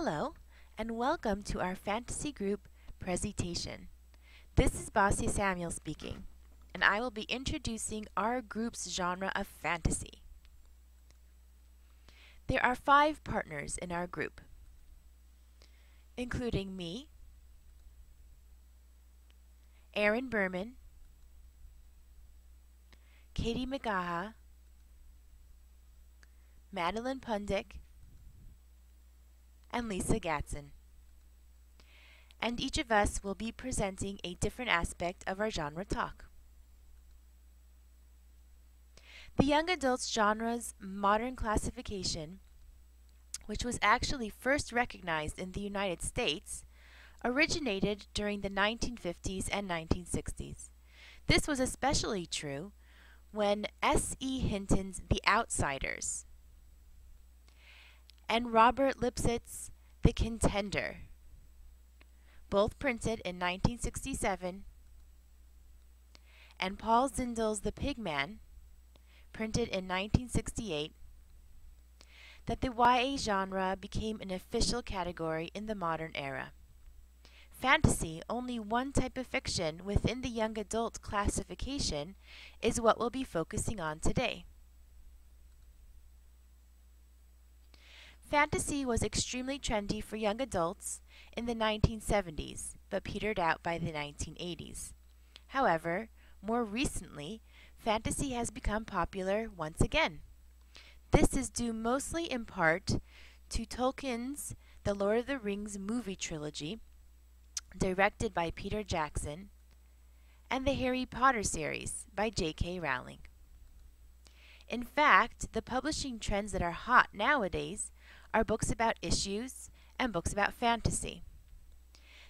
Hello, and welcome to our fantasy group presentation. This is Basia Samuel speaking, and I will be introducing our group's genre of fantasy. There are 5 partners in our group, including me, Aaron Berman, Katie Magaha, Madeline Pundick, and Lisa Gatson. And each of us will be presenting a different aspect of our genre talk. The young adults genre's modern classification, which was actually first recognized in the United States, originated during the 1950s and 1960s. This was especially true when S.E. Hinton's The Outsiders and Robert Lipsitz's The Contender, both printed in 1967, and Paul Zindel's The Pigman, printed in 1968, that the YA genre became an official category in the modern era. Fantasy, only one type of fiction within the young adult classification, is what we'll be focusing on today. Fantasy was extremely trendy for young adults in the 1970s, but petered out by the 1980s. However, more recently, fantasy has become popular once again. This is due mostly in part to Tolkien's The Lord of the Rings movie trilogy, directed by Peter Jackson, and the Harry Potter series by J.K. Rowling. In fact, the publishing trends that are hot nowadays are books about issues and books about fantasy.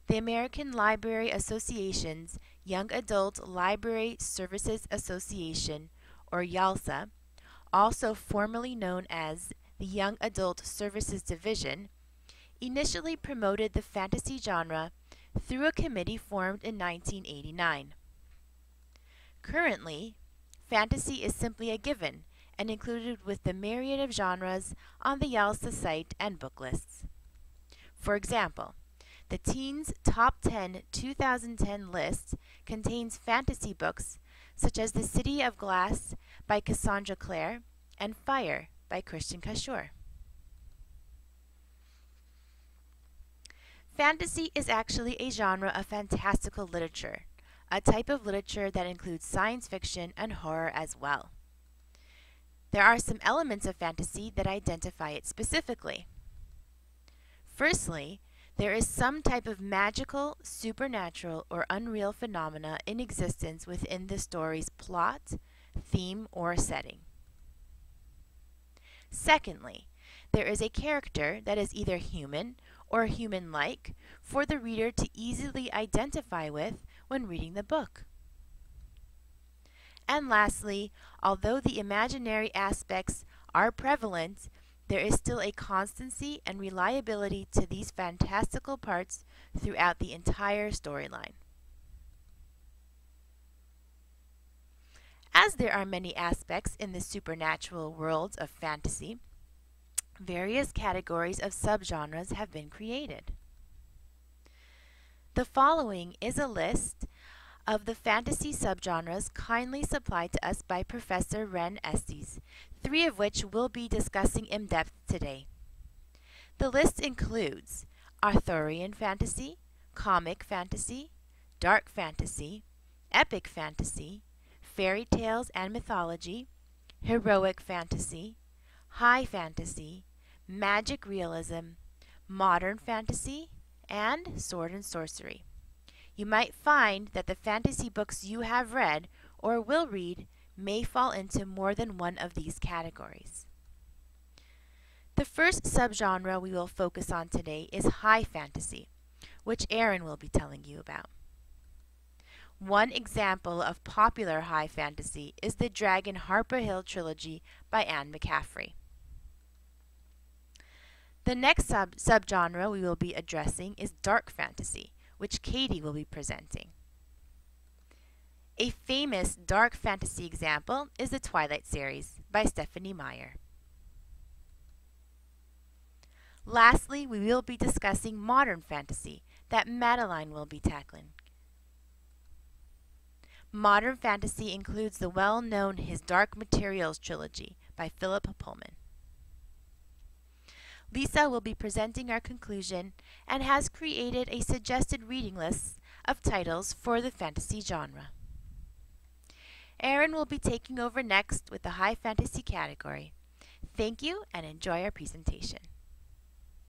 The American Library Association's Young Adult Library Services Association, or YALSA, also formerly known as the Young Adult Services Division, initially promoted the fantasy genre through a committee formed in 1989. Currently, fantasy is simply a given and included with the myriad of genres on the YALSA site and book lists. For example, the Teens Top 10 2010 list contains fantasy books such as The City of Glass by Cassandra Clare and Fire by Christian Cashore. Fantasy is actually a genre of fantastical literature, a type of literature that includes science fiction and horror as well. There are some elements of fantasy that identify it specifically. Firstly, there is some type of magical, supernatural, or unreal phenomena in existence within the story's plot, theme, or setting. Secondly, there is a character that is either human or human-like for the reader to easily identify with when reading the book. And lastly, although the imaginary aspects are prevalent, there is still a constancy and reliability to these fantastical parts throughout the entire storyline. As there are many aspects in the supernatural worlds of fantasy, various categories of subgenres have been created. The following is a list of the fantasy subgenres kindly supplied to us by Professor Ren Estes, 3 of which we'll be discussing in depth today. The list includes Arthurian fantasy, comic fantasy, dark fantasy, epic fantasy, fairy tales and mythology, heroic fantasy, high fantasy, magic realism, modern fantasy, and sword and sorcery. You might find that the fantasy books you have read or will read may fall into more than one of these categories. The first subgenre we will focus on today is high fantasy, which Aaron will be telling you about. One example of popular high fantasy is the Dragon Harper Hill trilogy by Anne McCaffrey. The next subgenre we will be addressing is dark fantasy, which Katie will be presenting. A famous dark fantasy example is the Twilight series by Stephenie Meyer. Lastly, we will be discussing modern fantasy that Madeline will be tackling. Modern fantasy includes the well-known His Dark Materials trilogy by Philip Pullman. Lisa will be presenting our conclusion and has created a suggested reading list of titles for the fantasy genre. Erin will be taking over next with the high fantasy category. Thank you and enjoy our presentation.